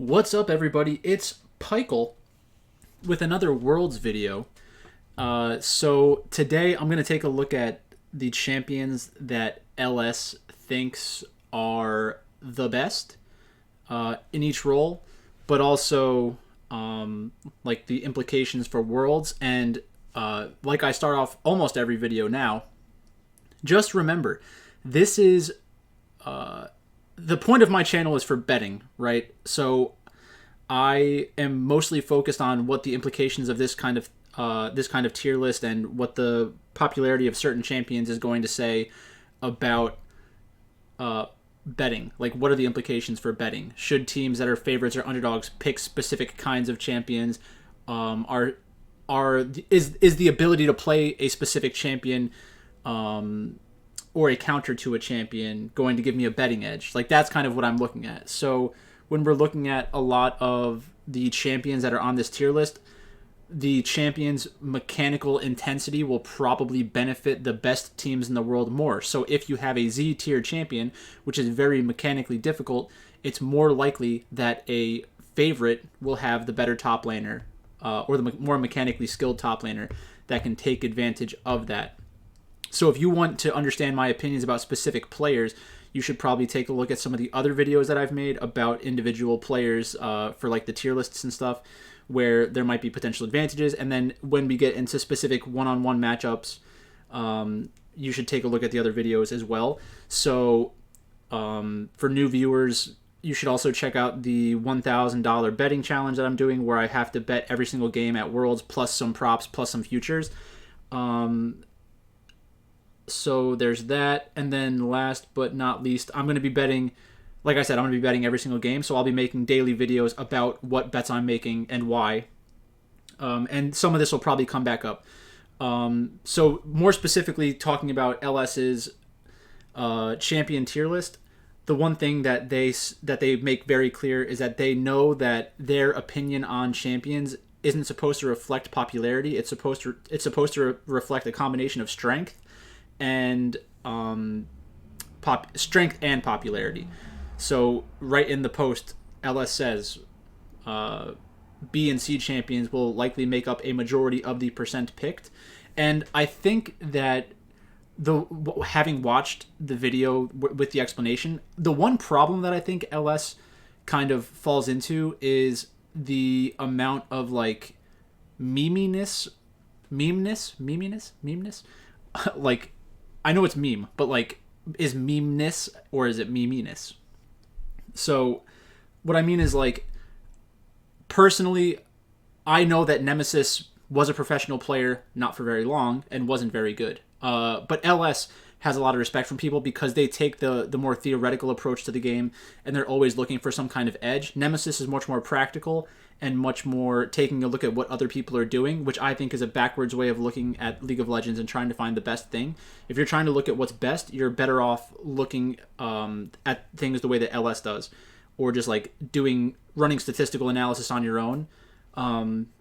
What's up, everybody? It's Pikel with another Worlds video. So today I'm going to take a look at the champions that LS thinks are the best in each role, but also like the implications for Worlds. And like I start off almost every video now, just remember, this is the point of my channel is for betting, right? So I am mostly focused on what the implications of this kind of tier list and what the popularity of certain champions is going to say about betting. Like, what are the implications for betting? Should teams that are favorites or underdogs pick specific kinds of champions? Is the ability to play a specific champion or a counter to a champion going to give me a betting edge? Like, that's kind of what I'm looking at. So when we're looking at a lot of the champions that are on this tier list, the champion's mechanical intensity will probably benefit the best teams in the world more. So if you have a Z tier champion, which is very mechanically difficult, it's more likely that a favorite will have the better top laner or the more mechanically skilled top laner that can take advantage of that. So if you want to understand my opinions about specific players, you should probably take a look at some of the other videos that I've made about individual players for like the tier lists and stuff, where there might be potential advantages. And then when we get into specific one-on-one matchups, you should take a look at the other videos as well. So for new viewers, you should also check out the $1,000 betting challenge that I'm doing, where I have to bet every single game at Worlds plus some props plus some futures. So there's that. And then last but not least, I'm going to be betting, like I said, I'm going to be betting every single game. So I'll be making daily videos about what bets I'm making and why. And some of this will probably come back up. So more specifically, talking about LS's champion tier list, the one thing that they make very clear is that they know that their opinion on champions isn't supposed to reflect popularity. It's supposed to reflect a combination of strength and strength and popularity. So right in the post, LS says B and C champions will likely make up a majority of the percent picked. And I think that having watched the video with the explanation, the one problem that I think LS kind of falls into is the amount of like meminess, like, I know it's meme, but like, is memeness or is it meminess? So what I mean is, like, personally, I know that Nemesis was a professional player, not for very long, and wasn't very good. But LS has a lot of respect from people because they take the more theoretical approach to the game, and they're always looking for some kind of edge. Nemesis is much more practical and much more taking a look at what other people are doing, which I think is a backwards way of looking at League of Legends and trying to find the best thing. If you're trying to look at what's best, you're better off looking at things the way that LS does, or just like running statistical analysis on your own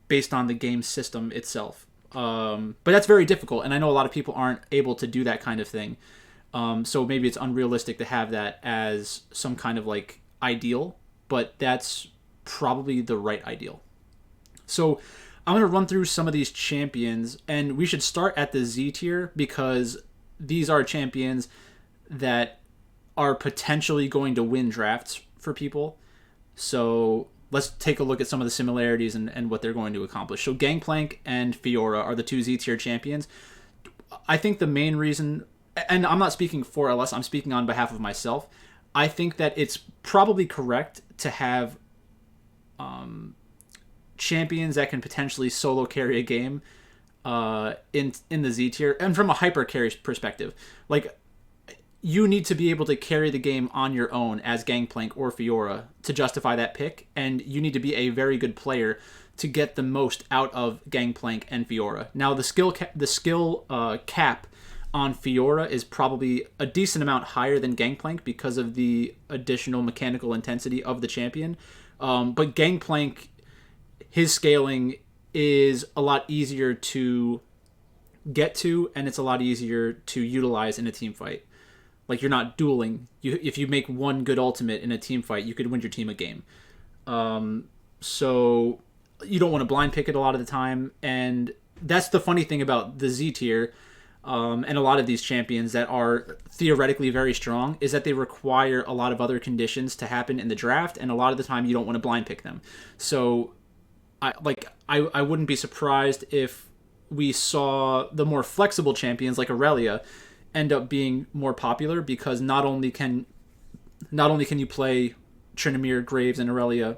based on the game system itself. But that's very difficult, and I know a lot of people aren't able to do that kind of thing. So maybe it's unrealistic to have that as some kind of like ideal, but that's probably the right ideal. So I'm going to run through some of these champions, and we should start at the Z tier because these are champions that are potentially going to win drafts for people. So let's take a look at some of the similarities and what they're going to accomplish. So Gangplank and Fiora are the two Z tier champions. I think the main reason, and I'm not speaking for LS, I'm speaking on behalf of myself, I think that it's probably correct to have champions that can potentially solo carry a game in the Z tier. And from a hyper carry perspective, like, you need to be able to carry the game on your own as Gangplank or Fiora to justify that pick, and you need to be a very good player to get the most out of Gangplank and Fiora. Now, the skill cap on Fiora is probably a decent amount higher than Gangplank because of the additional mechanical intensity of the champion. But Gangplank, his scaling is a lot easier to get to, and it's a lot easier to utilize in a team fight. Like, you're not dueling. If you make one good ultimate in a team fight, you could win your team a game. So you don't want to blind pick it a lot of the time, and that's the funny thing about the Z tier. And a lot of these champions that are theoretically very strong is that they require a lot of other conditions to happen in the draft, and a lot of the time you don't want to blind pick them. So I wouldn't be surprised if we saw the more flexible champions like Aurelia end up being more popular, because not only can you play Tryndamere, Graves, and Aurelia,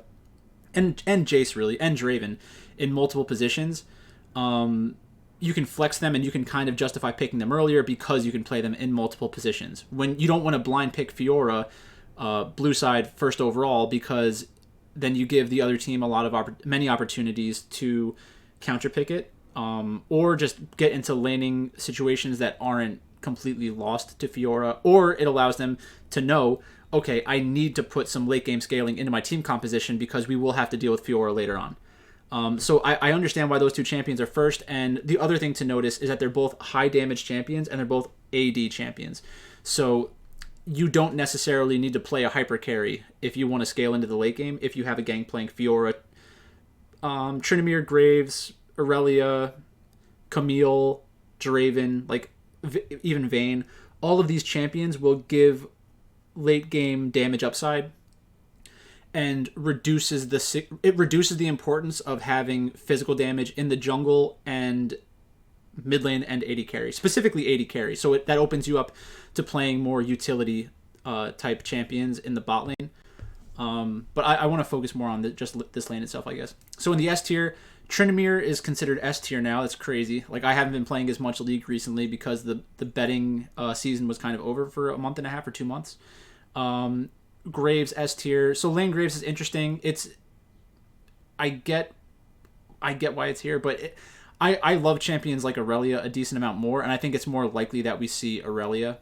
and Jace really, and Draven in multiple positions. You can flex them and you can kind of justify picking them earlier because you can play them in multiple positions. When you don't want to blind pick Fiora, blue side first overall, because then you give the other team many opportunities to counter pick it, or just get into laning situations that aren't completely lost to Fiora, or it allows them to know, okay, I need to put some late game scaling into my team composition because we will have to deal with Fiora later on. So I understand why those two champions are first, and the other thing to notice is that they're both high damage champions and they're both AD champions. So you don't necessarily need to play a hyper carry if you want to scale into the late game. If you have a gang playing Fiora, Tryndamere, Graves, Aurelia, Camille, Draven, even Vayne, all of these champions will give late game damage upside, and reduces the importance of having physical damage in the jungle and mid lane and AD carry, specifically AD carry. So that opens you up to playing more utility type champions in the bot lane. But I want to focus more on just this lane itself, I guess. So in the S tier, Tryndamere is considered S tier now. That's crazy. I haven't been playing as much League recently because the betting season was kind of over for a month and a half or 2 months. Graves S tier. So lane Graves is interesting. I get why it's here, but I love champions like Aurelia a decent amount more, and I think it's more likely that we see Aurelia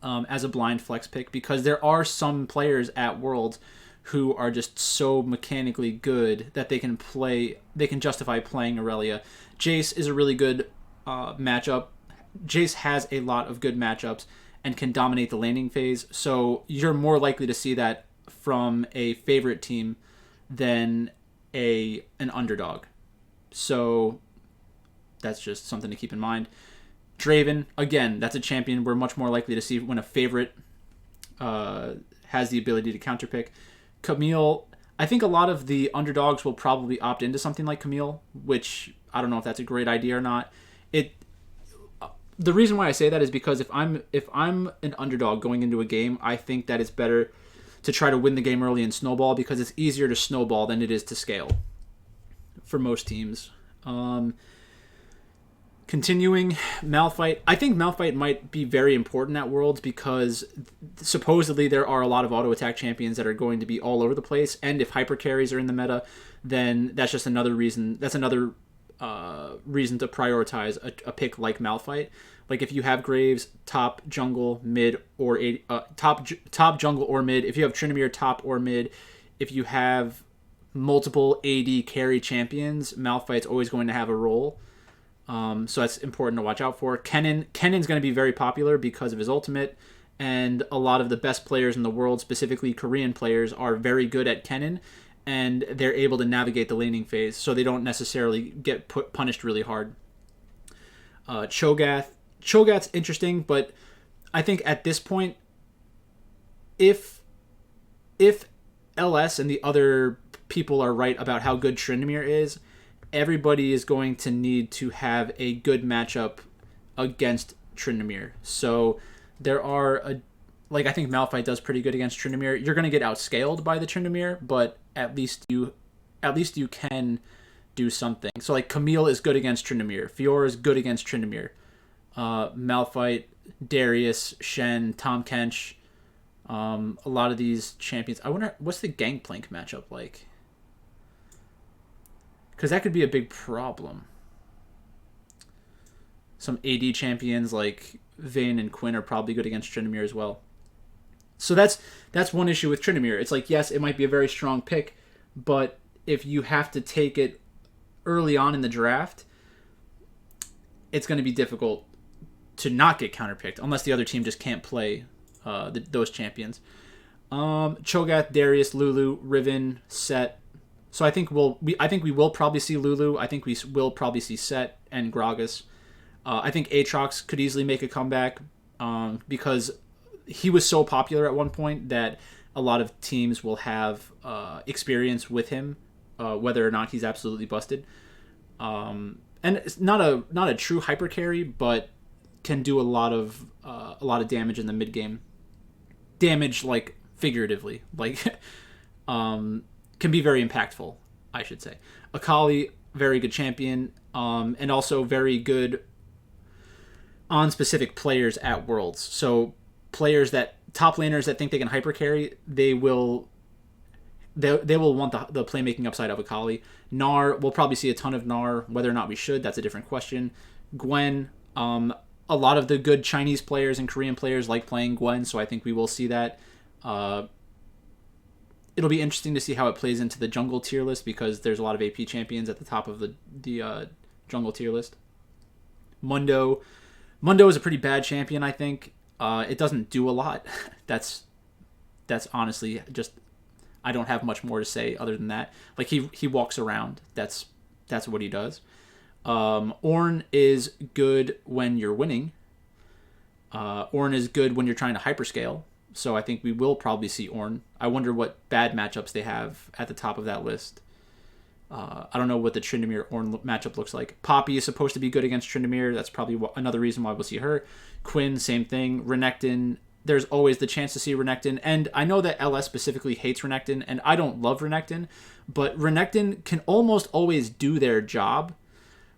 as a blind flex pick, because there are some players at Worlds who are just so mechanically good that they can justify playing Aurelia. Jace is a really good matchup. Jace has a lot of good matchups and can dominate the laning phase, so you're more likely to see that from a favorite team than an underdog. So that's just something to keep in mind. Draven, again, that's a champion we're much more likely to see when a favorite has the ability to counterpick. Camille, I think a lot of the underdogs will probably opt into something like Camille, which I don't know if that's a great idea or not. The reason why I say that is because if I'm an underdog going into a game, I think that it's better to try to win the game early and snowball, because it's easier to snowball than it is to scale for most teams. Continuing, Malphite. I think Malphite might be very important at Worlds because supposedly there are a lot of auto attack champions that are going to be all over the place, and if hyper carries are in the meta, then that's just another reason. That's another reason to prioritize a pick like Malphite. If you have Graves top jungle mid or top jungle or mid, if you have Tryndamere top or mid, if you have multiple AD carry champions, Malphite's always going to have a role. So that's important to watch out for. Kenan's going to be very popular because of his ultimate, and a lot of the best players in the world, specifically Korean players, are very good at Kenan, and they're able to navigate the laning phase, so they don't necessarily get punished really hard. Cho'Gath's interesting, but I think at this point, if LS and the other people are right about how good Tryndamere is, everybody is going to need to have a good matchup against Tryndamere. So there are I think Malphite does pretty good against Tryndamere. You're going to get outscaled by the Tryndamere, but at least you can do something. So Camille is good against Tryndamere. Fiora is good against Tryndamere. Malphite, Darius, Shen, Tahm Kench, a lot of these champions. I wonder what's the Gangplank matchup like, because that could be a big problem. Some AD champions like Vayne and Quinn are probably good against Tryndamere as well. So that's one issue with Tryndamere. It's yes, it might be a very strong pick, but if you have to take it early on in the draft, it's going to be difficult to not get counterpicked unless the other team just can't play those champions. Cho'Gath, Darius, Lulu, Riven, Set. So I think we will probably see Lulu. I think we will probably see Set and Gragas. I think Aatrox could easily make a comeback because he was so popular at one point that a lot of teams will have experience with him, whether or not he's absolutely busted. And it's not a true hyper carry, but can do a lot of damage in the mid game. Damage like figuratively, like can be very impactful, I should say. Akali, very good champion, and also very good on specific players at Worlds. So players that top laners that think they can hyper carry, they will want the playmaking upside of Akali. Gnar, we'll probably see a ton of Gnar. Whether or not we should, that's a different question. Gwen, a lot of the good Chinese players and Korean players like playing Gwen, so I think we will see that. It'll be interesting to see how it plays into the jungle tier list because there's a lot of AP champions at the top of the jungle tier list. Mundo is a pretty bad champion, I think. It doesn't do a lot. That's honestly just, I don't have much more to say other than that. Like he walks around. That's what he does. Ornn is good when you're winning. Ornn is good when you're trying to hyperscale. So I think we will probably see Ornn. I wonder what bad matchups they have at the top of that list. I don't know what the Tryndamere Ornn matchup looks like. Poppy is supposed to be good against Tryndamere. That's probably another reason why we'll see her. Quinn, same thing. Renekton, there's always the chance to see Renekton. And I know that LS specifically hates Renekton, and I don't love Renekton, but Renekton can almost always do their job,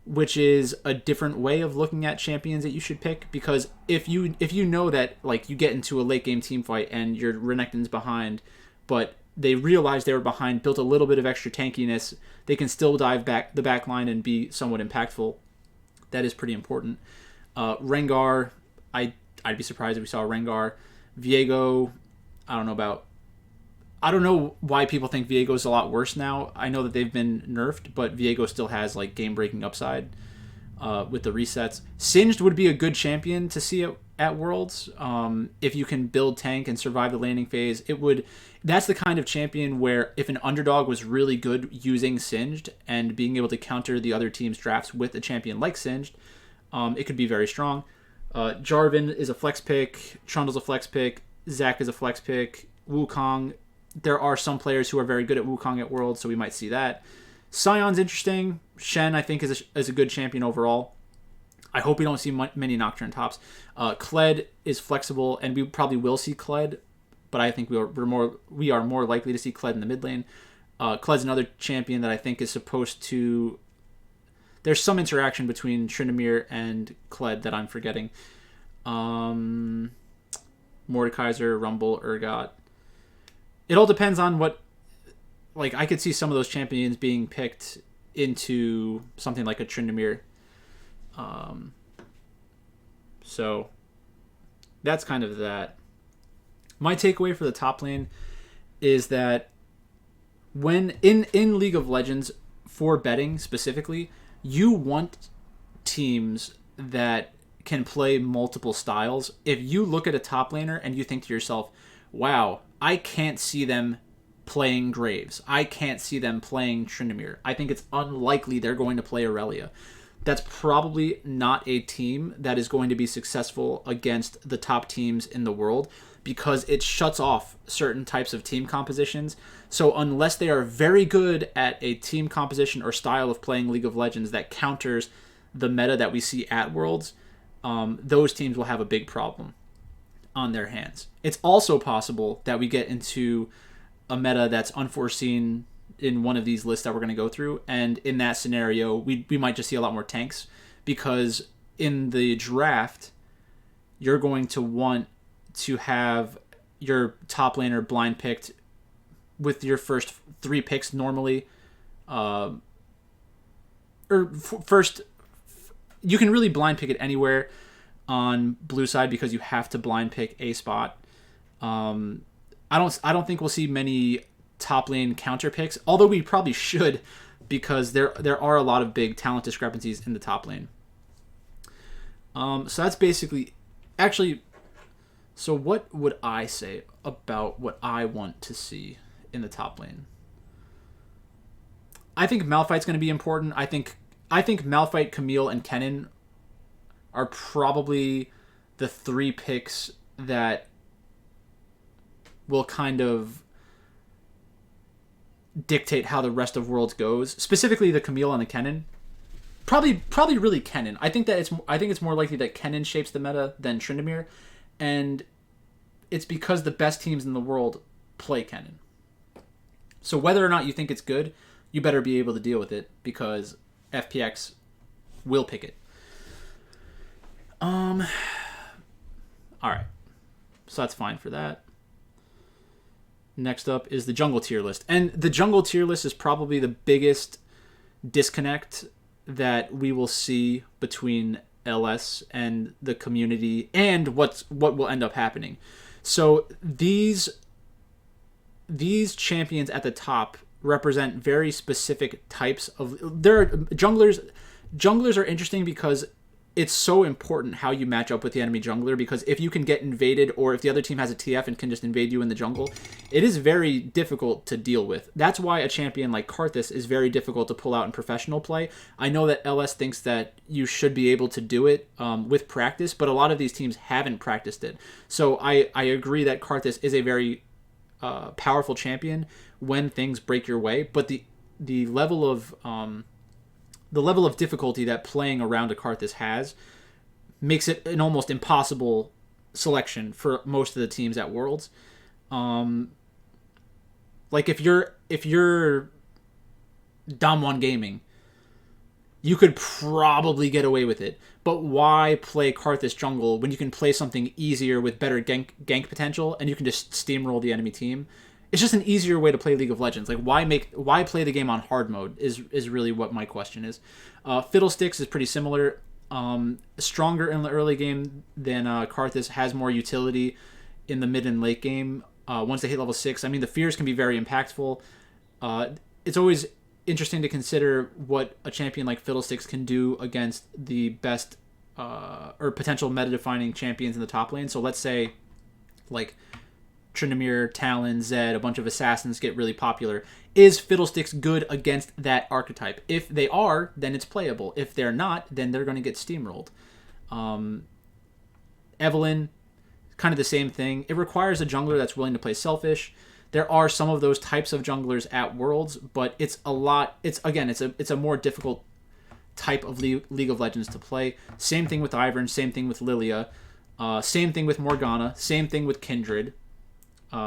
which is a different way of looking at champions that you should pick. Because if you know that like you get into a late game team fight and your Renekton's behind, but they realized they were behind, built a little bit of extra tankiness, they can still dive back the back line and be somewhat impactful. That is pretty important. Rengar, I'd be surprised if we saw Rengar. Viego, I don't know why people think Viego's a lot worse now. I know that they've been nerfed, but Viego still has like game-breaking upside with the resets. Singed would be a good champion to see at Worlds. If you can build tank and survive the landing phase, that's the kind of champion where if an underdog was really good using Singed and being able to counter the other team's drafts with a champion like Singed, it could be very strong. Jarvan is a flex pick. Trundle's a flex pick. Zac is a flex pick. Wukong, there are some players who are very good at Wukong at Worlds, so we might see that. Sion's interesting. Shen, I think, is a good champion overall. I hope we don't see many Nocturne tops. Kled is flexible, and we probably will see Kled, but I think we are more likely to see Kled in the mid lane. Kled's another champion that I think is supposed to... There's some interaction between Tryndamere and Kled that I'm forgetting. Mordekaiser, Rumble, Urgot. It all depends on what... Like, I could see some of those champions being picked into something like a Tryndamere. So, that's kind of that. My takeaway for the top lane is that when in League of Legends, for betting specifically, you want teams that can play multiple styles. If you look at a top laner and you think to yourself, wow, I can't see them playing Graves. I can't see them playing Tryndamere. I think it's unlikely they're going to play Aurelia. That's probably not a team that is going to be successful against the top teams in the world because it shuts off certain types of team compositions. So unless they are very good at a team composition or style of playing League of Legends that counters the meta that we see at Worlds, those teams will have a big problem on their hands. It's also possible that we get into a meta that's unforeseen in one of these lists that we're going to go through, and in that scenario, we might just see a lot more tanks, because in the draft, you're going to want to have your top laner blind picked with your first 3 picks normally. First, you can really blind pick it anywhere on blue side because you have to blind pick a spot. I don't think we'll see many top lane counter picks, although we probably should, because there are a lot of big talent discrepancies in the top lane. So that's basically... Actually, So what would I say about what I want to see in the top lane? I think Malphite's going to be important. I think Malphite, Camille, and Kennen are probably the three picks that will kind of dictate how the rest of Worlds goes. Specifically, the Camille and the Kennen. Probably really Kennen. I think it's more likely that Kennen shapes the meta than Tryndamere, and it's because the best teams in the world play Kennen. So whether or not you think it's good, you better be able to deal with it because FPX will pick it. All right. So that's fine for that. Next up is the jungle tier list. And the jungle tier list is probably the biggest disconnect that we will see between LS and the community and what will end up happening. So these champions at the top represent very specific types of junglers. Junglers are interesting because it's so important how you match up with the enemy jungler, because if you can get invaded or if the other team has a TF and can just invade you in the jungle, it is very difficult to deal with. That's why a champion like Karthus is very difficult to pull out in professional play. I know that LS thinks that you should be able to do it with practice, but a lot of these teams haven't practiced it. So I agree that Karthus is a very powerful champion when things break your way, but the level of difficulty that playing around a Karthus has makes it an almost impossible selection for most of the teams at Worlds. Like if you're Dom1 Gaming, you could probably get away with it. But why play Karthus jungle when you can play something easier with better gank potential and you can just steamroll the enemy team? It's just an easier way to play League of Legends. Like why play the game on hard mode is really what my question is. Fiddlesticks is pretty similar. Stronger in the early game than Karthus, has more utility in the mid and late game. Once they hit level 6, I mean, the fears can be very impactful. It's always interesting to consider what a champion like Fiddlesticks can do against the best or potential meta-defining champions in the top lane. So let's say like Tryndamere, Talon, Zed, a bunch of assassins get really popular. Is Fiddlesticks good against that archetype? If they are, then it's playable. If they're not, then they're going to get steamrolled. Evelynn, kind of the same thing. It requires a jungler that's willing to play selfish. There are some of those types of junglers at Worlds, but it's a more difficult type of League of Legends to play. Same thing with Ivern, same thing with Lilia, same thing with Morgana, same thing with Kindred.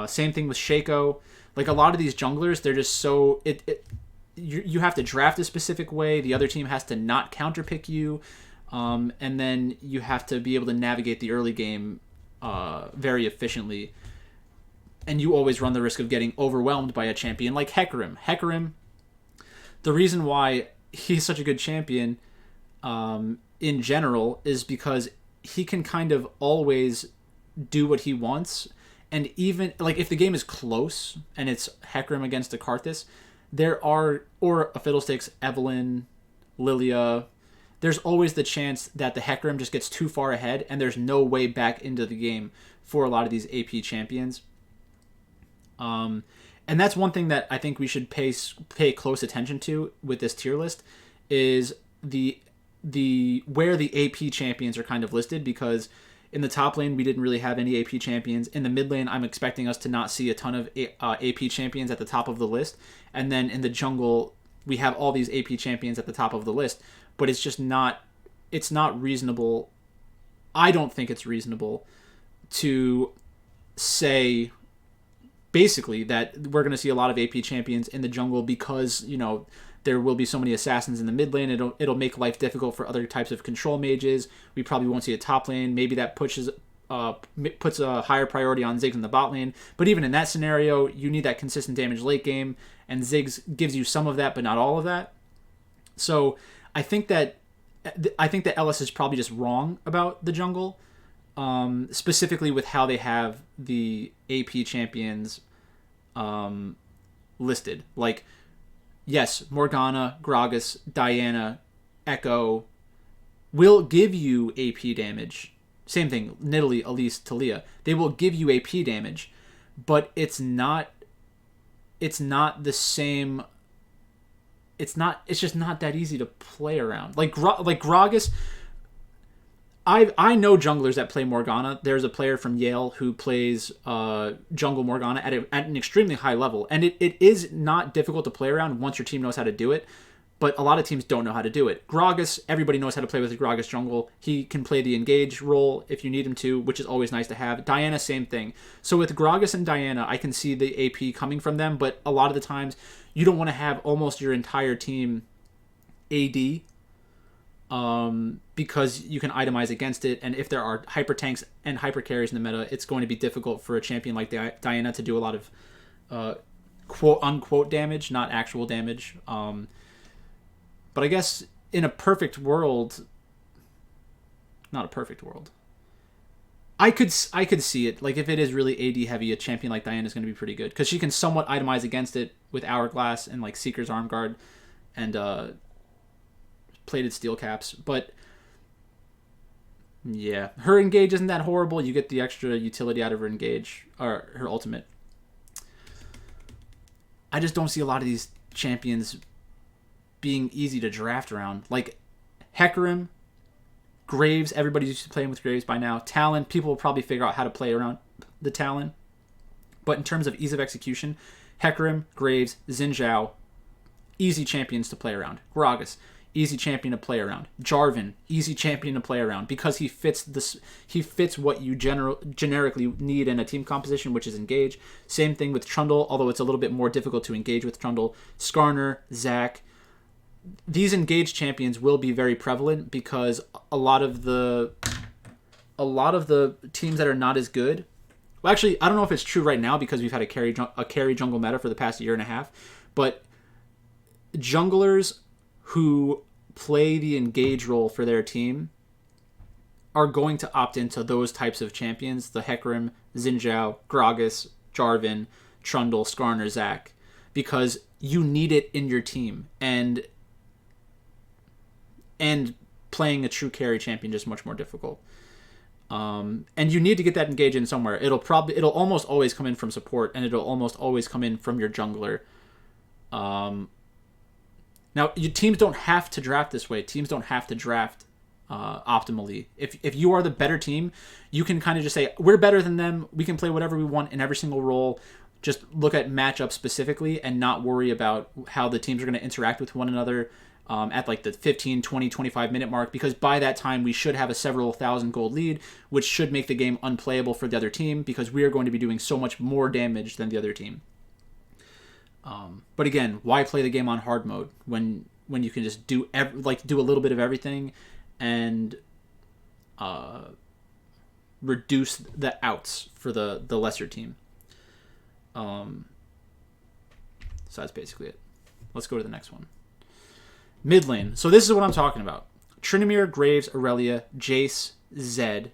Same thing with Shaco. Like a lot of these junglers, they're just so you have to draft a specific way. The other team has to not counterpick you, and then you have to be able to navigate the early game very efficiently. And you always run the risk of getting overwhelmed by a champion like Hecarim. Hecarim, the reason why he's such a good champion in general is because he can kind of always do what he wants. And even like if the game is close and it's Hecarim against a Karthus, or a Fiddlesticks, Evelynn, Lilia, there's always the chance that the Hecarim just gets too far ahead and there's no way back into the game for a lot of these AP champions. And that's one thing that I think we should pay close attention to with this tier list is the where the AP champions are kind of listed, because in the top lane, we didn't really have any AP champions. In the mid lane, I'm expecting us to not see a ton of AP champions at the top of the list. And then in the jungle, we have all these AP champions at the top of the list. But it's just not reasonable. I don't think it's reasonable to say basically that we're going to see a lot of AP champions in the jungle because, there will be so many assassins in the mid lane. It'll make life difficult for other types of control mages. We probably won't see a top lane. Maybe that puts a higher priority on Ziggs in the bot lane. But even in that scenario, you need that consistent damage late game, and Ziggs gives you some of that, but not all of that. So I think that LS is probably just wrong about the jungle, specifically with how they have the AP champions listed. Like, yes, Morgana, Gragas, Diana, Echo will give you AP damage Same thing, Nidalee, Elise, Talia. They will give you AP damage, but it's not the same. It's just not that easy to play around. Like Gragas, I know junglers that play Morgana. There's a player from Yale who plays jungle Morgana at an extremely high level, and it is not difficult to play around once your team knows how to do it. But a lot of teams don't know how to do it. Gragas, everybody knows how to play with the Gragas jungle. He can play the engage role if you need him to, which is always nice to have. Diana, same thing. So with Gragas and Diana, I can see the AP coming from them, but a lot of the times you don't want to have almost your entire team AD because you can itemize against it, and if there are hyper tanks and hyper carries in the meta, it's going to be difficult for a champion like Diana to do a lot of quote unquote damage, not actual damage. But I guess in a perfect world, not a perfect world, I could see it. Like if it is really AD heavy, a champion like Diana is going to be pretty good because she can somewhat itemize against it with Hourglass and like Seeker's Arm Guard and plated steel caps. But yeah, her engage isn't that horrible. You get the extra utility out of her engage or her ultimate. I just don't see a lot of these champions being easy to draft around. Like Hecarim, Graves, everybody's used to playing with Graves by now. Talon, people will probably figure out how to play around the Talon. But in terms of ease of execution, Hecarim, Graves, Xin Zhao, easy champions to play around. Gragas, easy champion to play around. Jarvan, easy champion to play around because he fits what you generically need in a team composition, which is engage. Same thing with Trundle, although it's a little bit more difficult to engage with Trundle. Skarner, Zac. These engaged champions will be very prevalent because a lot of the teams that are not as good. Well, actually, I don't know if it's true right now because we've had a carry jungle meta for the past year and a half, but junglers who play the engage role for their team are going to opt into those types of champions: the Hecarim, Xin Zhao, Gragas, Jarvan, Trundle, Skarner, Zac, because you need it in your team, and playing a true carry champion is much more difficult. And you need to get that engage in somewhere. It'll almost always come in from support, and it'll almost always come in from your jungler. Now, your teams don't have to draft this way. Teams don't have to draft optimally. If you are the better team, you can kind of just say, we're better than them. We can play whatever we want in every single role. Just look at matchups specifically and not worry about how the teams are going to interact with one another at like the 15, 20, 25 minute mark, because by that time we should have a several thousand gold lead, which should make the game unplayable for the other team because we are going to be doing so much more damage than the other team. But again, why play the game on hard mode when you can just do a little bit of everything and reduce the outs for the lesser team. So that's basically it. Let's go to the next one. Mid lane. So this is what I'm talking about. Tryndamere, Graves, Aurelia, Jace, Zed.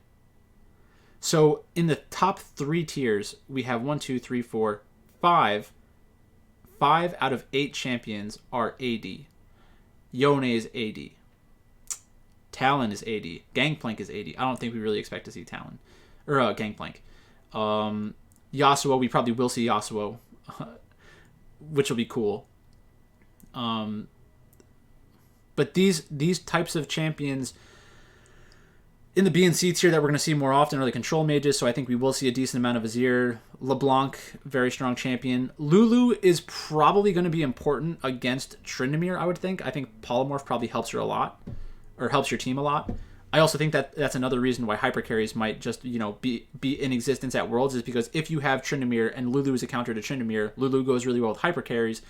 So in the top 3 tiers, we have 1, 2, 3, 4, 5. 5 out of 8 champions are AD. Yone is AD. Talon is AD. Gangplank is AD. I don't think we really expect to see Talon. Or Gangplank. Yasuo, we probably will see Yasuo. Which will be cool. But these types of champions in the B and C tier that we're going to see more often are the control mages, so I think we will see a decent amount of Azir. LeBlanc, very strong champion. Lulu is probably going to be important against Tryndamere, I would think. I think Polymorph probably helps her a lot, or helps your team a lot. I also think that that's another reason why hypercarries might just, be in existence at Worlds, is because if you have Tryndamere and Lulu is a counter to Tryndamere, Lulu goes really well with hypercarries,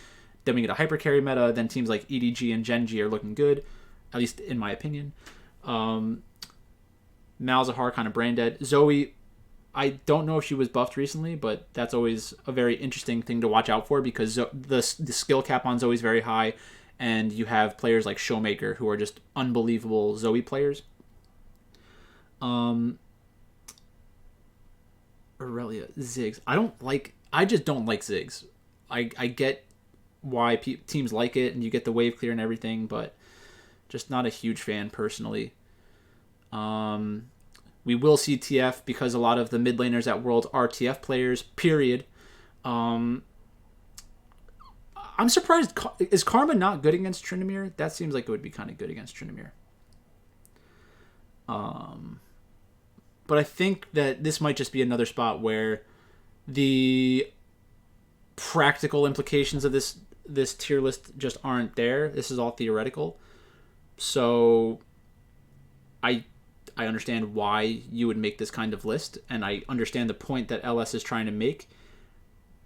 then we get a hypercarry meta, then teams like EDG and Genji are looking good, at least in my opinion. Malzahar kind of brain dead. Zoe, I don't know if she was buffed recently, but that's always a very interesting thing to watch out for because the skill cap on Zoe is very high, and you have players like Showmaker who are just unbelievable Zoe players. Aurelia, Ziggs. I just don't like Ziggs. I get why teams like it, and you get the wave clear and everything, but just not a huge fan personally. We will see TF because a lot of the mid laners at World are TF players, period. I'm surprised. Is Karma not good against Tryndamere? That seems like it would be kind of good against Tryndamere. But I think that this might just be another spot where the practical implications of this tier list just aren't there. This is all theoretical. So I understand why you would make this kind of list, and I understand the point that LS is trying to make,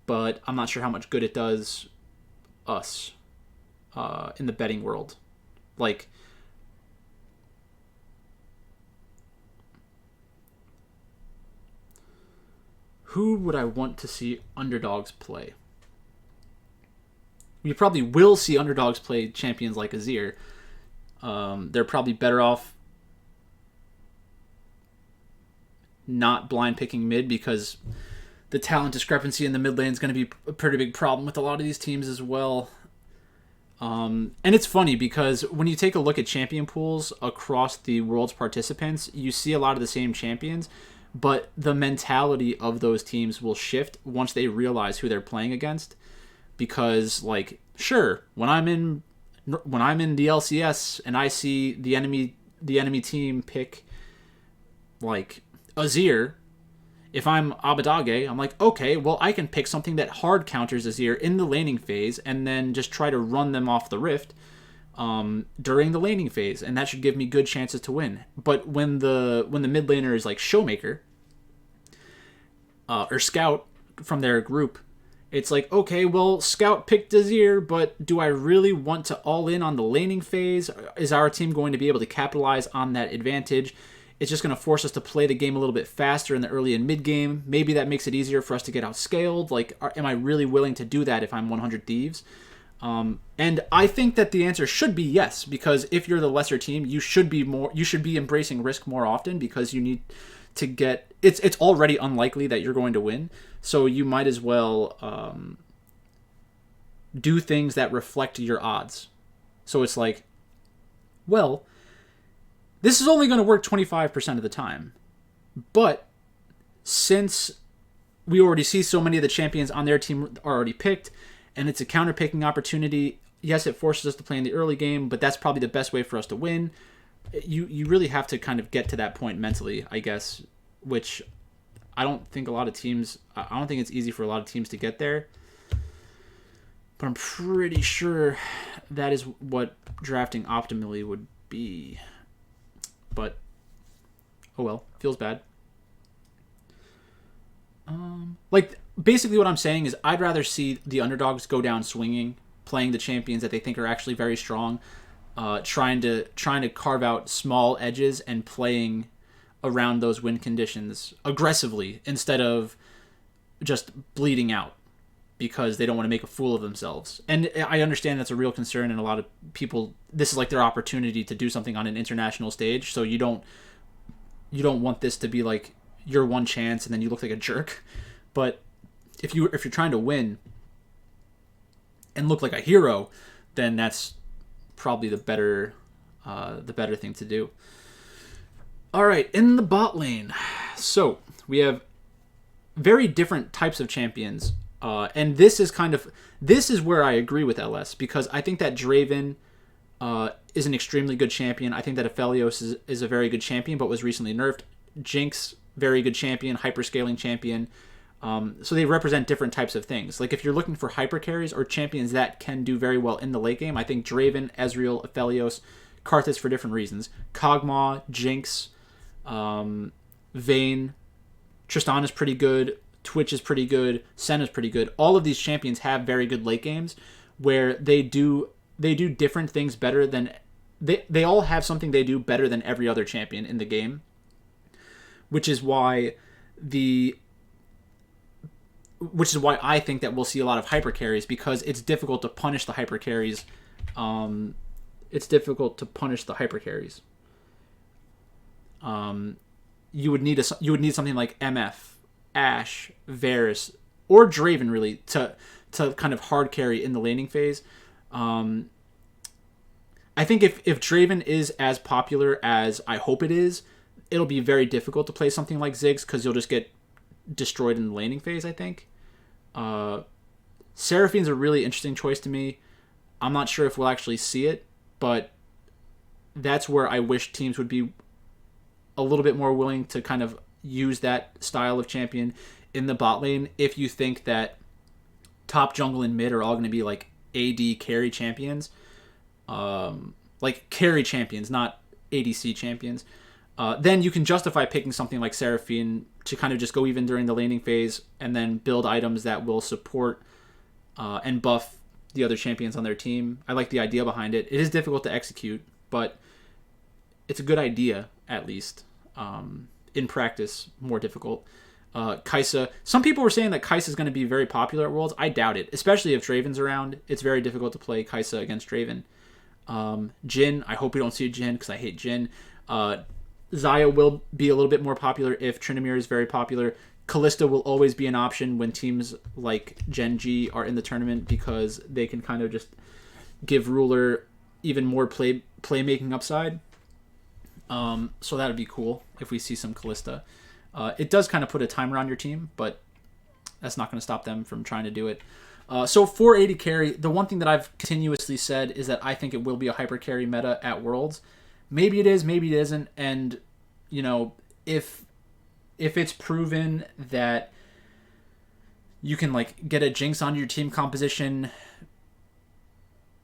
but I'm not sure how much good it does us in the betting world. Like, who would I want to see underdogs play? We probably will see underdogs play champions like Azir. They're probably better off not blind picking mid because the talent discrepancy in the mid lane is going to be a pretty big problem with a lot of these teams as well. And it's funny because when you take a look at champion pools across the world's participants, you see a lot of the same champions, but the mentality of those teams will shift once they realize who they're playing against. Because, like, sure, when I'm in the LCS and I see the enemy team pick like Azir, if I'm Abadage, I'm like, okay, well, I can pick something that hard counters Azir in the laning phase and then just try to run them off the rift during the laning phase, and that should give me good chances to win. But when the mid laner is like Showmaker or Scout from their group, it's like, okay, well, Scout picked Azir, but do I really want to all in on the laning phase? Is our team going to be able to capitalize on that advantage? It's just going to force us to play the game a little bit faster in the early and mid game. Maybe that makes it easier for us to get outscaled. Like, am I really willing to do that if I'm 100 Thieves? And I think that the answer should be yes, because if you're the lesser team, you should be embracing risk more often because you need to get. It's already unlikely that you're going to win, so you might as well do things that reflect your odds. So it's like, well, this is only going to work 25% of the time. But since we already see so many of the champions on their team are already picked, and it's a counter-picking opportunity, yes, it forces us to play in the early game, but that's probably the best way for us to win. You really have to kind of get to that point mentally, I guess, which I don't think it's easy for a lot of teams to get there. But I'm pretty sure that is what drafting optimally would be. But, oh well, feels bad. Basically what I'm saying is I'd rather see the underdogs go down swinging, playing the champions that they think are actually very strong, trying to carve out small edges and playing around those win conditions aggressively instead of just bleeding out because they don't want to make a fool of themselves. And I understand that's a real concern, and a lot of people, this is like their opportunity to do something on an international stage, so you don't want this to be like your one chance and then you look like a jerk. But if you're trying to win and look like a hero, then that's probably the better thing to do. All right, in the bot lane. So we have very different types of champions. And this is where I agree with LS, because I think that Draven is an extremely good champion. I think that Aphelios is a very good champion, but was recently nerfed. Jinx, very good champion, hyperscaling champion. So they represent different types of things. Like if you're looking for hyper carries or champions that can do very well in the late game, I think Draven, Ezreal, Aphelios, Karthus for different reasons. Kog'Maw, Jinx, Vayne, Tristan is pretty good. Twitch is pretty good. Sen is pretty good. All of these champions have very good late games where they do different things better than they all have something they do better than every other champion in the game, which is why I think that we'll see a lot of hyper carries, because it's difficult to punish the hyper carries. You would need something like MF, Ashe, Varus, or Draven really to kind of hard carry in the laning phase. I think if Draven is as popular as I hope it is, it'll be very difficult to play something like Ziggs because you'll just get destroyed in the laning phase, I think. Seraphine's a really interesting choice to me. I'm not sure if we'll actually see it, but that's where I wish teams would be a little bit more willing to kind of use that style of champion in the bot lane if you think that top jungle and mid are all going to be like AD carry champions. Like carry champions, not ADC champions. Then you can justify picking something like Seraphine to kind of just go even during the laning phase and then build items that will support and buff the other champions on their team. I like the idea behind it. It is difficult to execute, but it's a good idea, at least. In practice, more difficult. Kai'Sa. Some people were saying that Kai'Sa is going to be very popular at Worlds. I doubt it, especially if Draven's around. It's very difficult to play Kai'Sa against Draven. Jhin. I hope we don't see Jhin because I hate Jhin. Xayah will be a little bit more popular if Tryndamere is very popular. Kalista will always be an option when teams like Gen G are in the tournament because they can kind of just give Ruler even more playmaking upside. So that would be cool if we see some Kalista. It does kind of put a timer on your team, but that's not going to stop them from trying to do it. So for AD carry, the one thing that I've continuously said is that I think it will be a hyper carry meta at Worlds. Maybe it is, maybe it isn't. And, you know, if it's proven that you can, like, get a Jinx onto your team composition,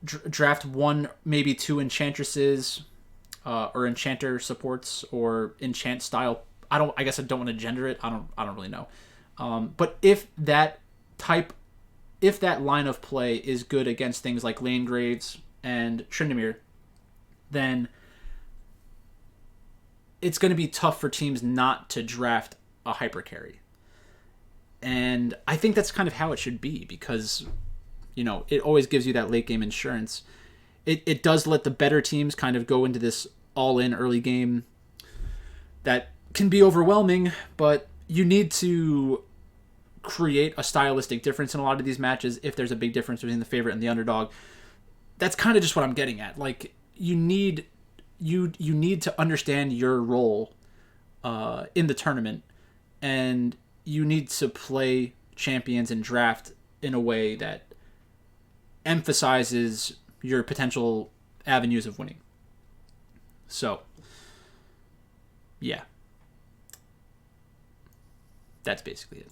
draft one, maybe two Enchantresses, or Enchanter supports, or Enchant style. I guess I don't want to gender it. I don't really know. But if that line of play is good against things like Lane Graves and Tryndamere, then it's going to be tough for teams not to draft a hyper carry. And I think that's kind of how it should be because, you know, it always gives you that late game insurance. It does let the better teams kind of go into this all-in early game that can be overwhelming, but you need to create a stylistic difference in a lot of these matches if there's a big difference between the favorite and the underdog. That's kind of just what I'm getting at. Like, you need to understand your role in the tournament, and you need to play champions and draft in a way that emphasizes your potential avenues of winning. So, yeah. That's basically it.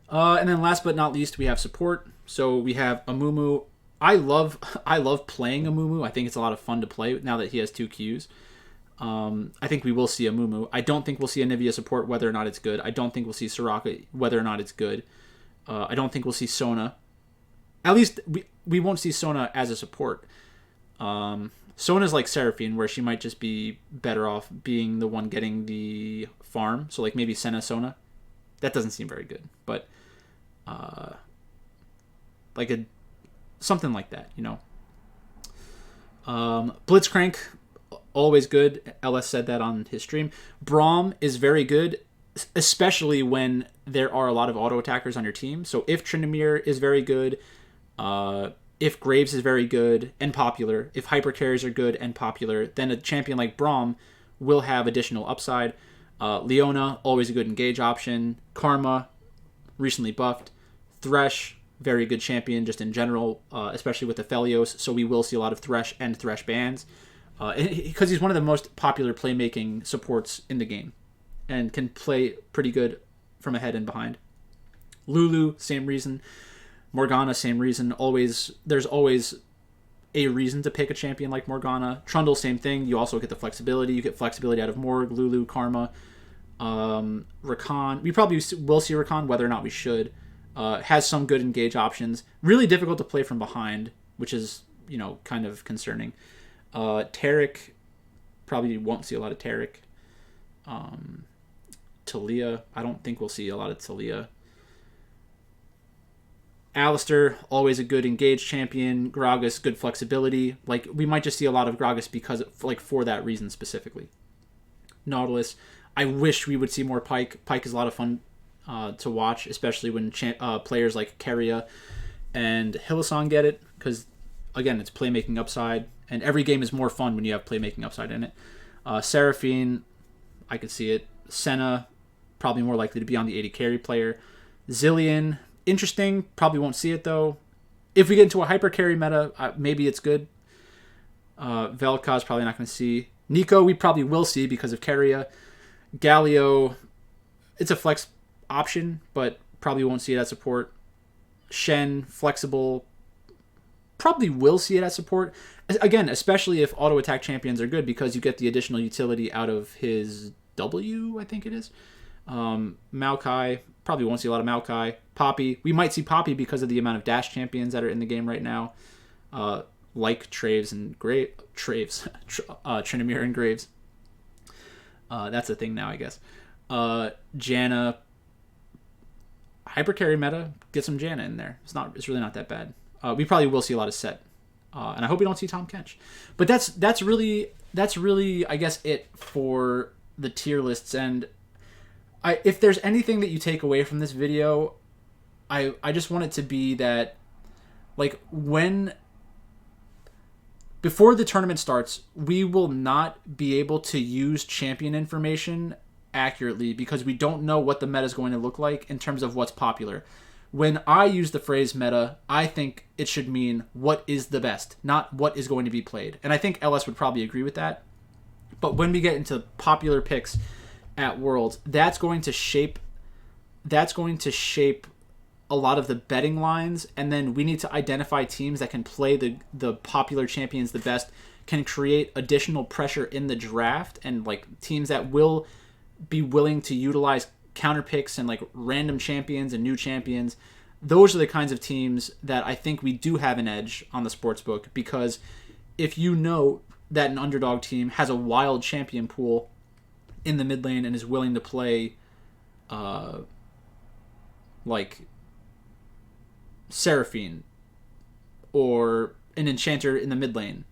And then last but not least, we have support. So we have Amumu. I love playing Amumu. I think it's a lot of fun to play now that he has 2 Qs. I think we will see Amumu. I don't think we'll see a Nivea support whether or not it's good. I don't think we'll see Soraka whether or not it's good. I don't think we'll see Sona. At least we won't see Sona as a support. Sona's like Seraphine, where she might just be better off being the one getting the farm. So like maybe Senna Sona. That doesn't seem very good, but like something like that, you know. Blitzcrank, always good. LS said that on his stream. Braum is very good, especially when there are a lot of auto attackers on your team. So if Tryndamere is very good, if Graves is very good and popular, if hyper carries are good and popular, then a champion like Braum will have additional upside. Leona, always a good engage option. Karma, recently buffed. Thresh, very good champion just in general, especially with the Aphelios. So we will see a lot of Thresh and Thresh bans because he's one of the most popular playmaking supports in the game and can play pretty good from ahead and behind. Lulu, same reason. Morgana, same reason. There's always a reason to pick a champion like Morgana. Trundle, same thing. You also get the flexibility. You get flexibility out of Morg, Lulu, Karma. Rakan. We probably will see Rakan, whether or not we should. Has some good engage options. Really difficult to play from behind, which is, you know, kind of concerning. Taric, probably won't see a lot of Taric. Talia, I don't think we'll see a lot of Talia. Alistair, always a good engage champion. Gragas, good flexibility. Like, we might just see a lot of Gragas because, like, for that reason specifically. Nautilus, I wish we would see more Pyke. Pyke is a lot of fun to watch, especially when players like Keria and Hylissang get it, because, again, it's playmaking upside, and every game is more fun when you have playmaking upside in it. Seraphine, I could see it. Senna, probably more likely to be on the AD carry player. Zillion, interesting. Probably won't see it, though. If we get into a hyper carry meta, maybe it's good. Vel'Koz probably not going to see. Nico, we probably will see because of Keria. Galio, it's a flex option, but probably won't see it at support. Shen, flexible, probably will see it at support. Again, especially if auto attack champions are good because you get the additional utility out of his W, I think it is. Maokai, probably won't see a lot of Maokai. Poppy, we might see Poppy because of the amount of dash champions that are in the game right now. Like Trinimir and Graves. That's a thing now, I guess. Janna, hyper carry meta, get some Janna in there. It's really not that bad. We probably will see a lot of Set, and I hope we don't see Tom Kench. But that's really I guess it for the tier lists. And if there's anything that you take away from this video, I just want it to be that, like, before the tournament starts, we will not be able to use champion information accurately because we don't know what the meta is going to look like in terms of what's popular. When I use the phrase meta, I think it should mean what is the best, not what is going to be played. And I think LS would probably agree with that. But when we get into popular picks at Worlds, that's going to shape a lot of the betting lines, and then we need to identify teams that can play the popular champions the best, can create additional pressure in the draft, and like teams that will be willing to utilize counter picks and like random champions and new champions. Those are the kinds of teams that I think we do have an edge on the sportsbook, because if you know that an underdog team has a wild champion pool in the mid lane and is willing to play like Seraphine or an enchanter in the mid lane,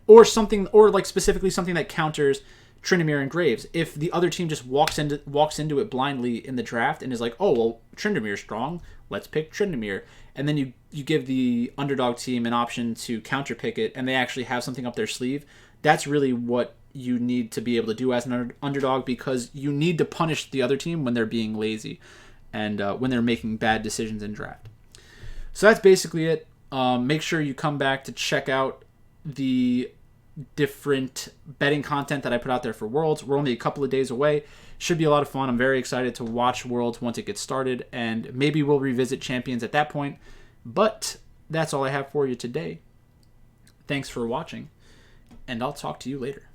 or like specifically something that counters Trinimir and Graves. If the other team just walks into it blindly in the draft and is like, oh well, Trinimir's strong, let's pick Trinimir, and then you give the underdog team an option to counter pick it, and they actually have something up their sleeve. That's really what you need to be able to do as an underdog, because you need to punish the other team when they're being lazy and when they're making bad decisions in draft. So that's basically it. Make sure you come back to check out the different betting content that I put out there for Worlds. We're only a couple of days away. Should be a lot of fun. I'm very excited to watch Worlds once it gets started, and maybe we'll revisit champions at that point. But that's all I have for you today. Thanks for watching, and I'll talk to you later.